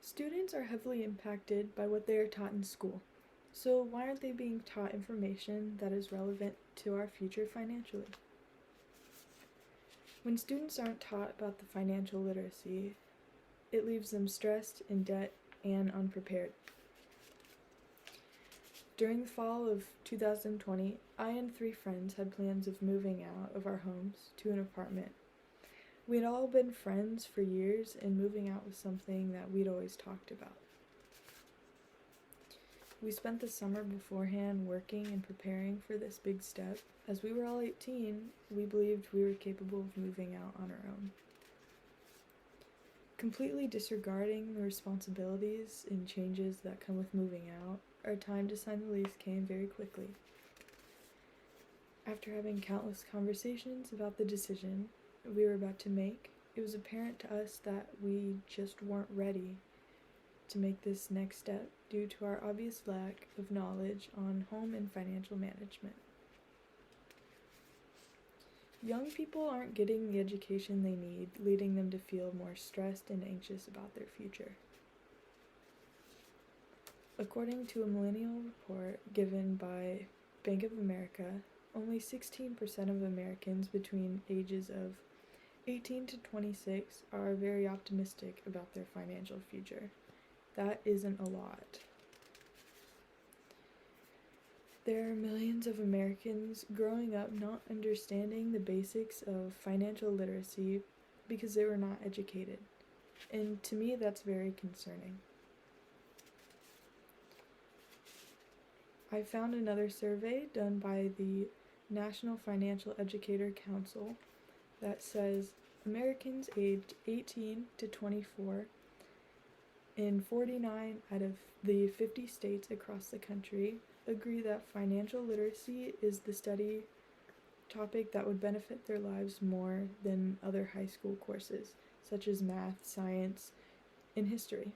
Students are heavily impacted by what they are taught in school. So, why aren't they being taught information that is relevant to our future financially? When students aren't taught about the financial literacy, it leaves them stressed, in debt, and unprepared. During the fall of 2020, I and 3 friends had plans of moving out of our homes to an apartment. We had all been friends for years, and moving out was something that we'd always talked about. We spent the summer beforehand working and preparing for this big step. As we were all 18, we believed we were capable of moving out on our own. Completely disregarding the responsibilities and changes that come with moving out, our time to sign the lease came very quickly. After having countless conversations about the decision we were about to make, it was apparent to us that we just weren't ready to make this next step due to our obvious lack of knowledge on home and financial management. Young people aren't getting the education they need, leading them to feel more stressed and anxious about their future. According to a millennial report given by Bank of America, only 16% of Americans between ages of 18 to 26 are very optimistic about their financial future. That isn't a lot. There are millions of Americans growing up not understanding the basics of financial literacy because they were not educated. And to me, that's very concerning. I found another survey done by the National Financial Educator Council that says Americans aged 18 to 24 in 49 out of the 50 states across the country agree that financial literacy is the study topic that would benefit their lives more than other high school courses, such as math, science, and history.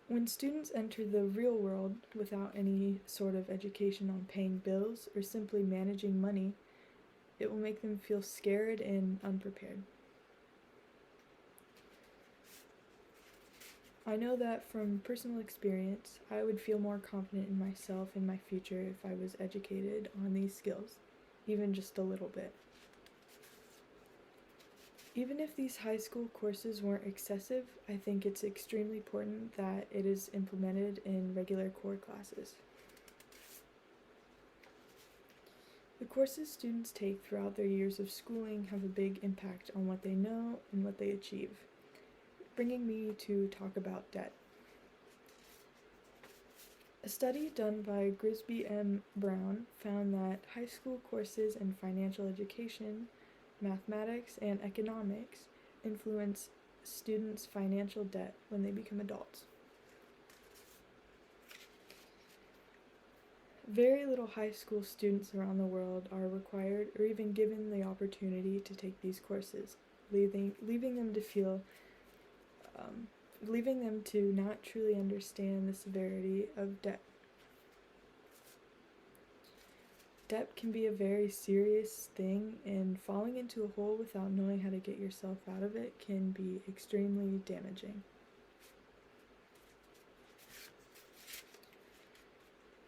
When students enter the real world without any sort of education on paying bills or simply managing money, it will make them feel scared and unprepared. I know that from personal experience, I would feel more confident in myself and my future if I was educated on these skills, even just a little bit. Even if these high school courses weren't excessive, I think it's extremely important that it is implemented in regular core classes. The courses students take throughout their years of schooling have a big impact on what they know and what they achieve, bringing me to talk about debt. A study done by Grisby M. Brown found that high school courses in financial education, mathematics, and economics influence students' financial debt when they become adults. Very little high school students around the world are required or even given the opportunity to take these courses, leaving them to not truly understand the severity of debt. Debt can be a very serious thing, and falling into a hole without knowing how to get yourself out of it can be extremely damaging.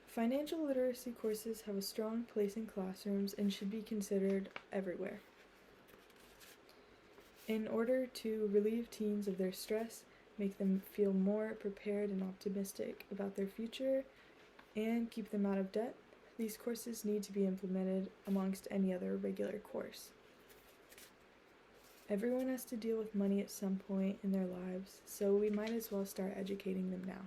Financial literacy courses have a strong place in classrooms and should be considered everywhere. In order to relieve teens of their stress, make them feel more prepared and optimistic about their future, and keep them out of debt, these courses need to be implemented amongst any other regular course. Everyone has to deal with money at some point in their lives, so we might as well start educating them now.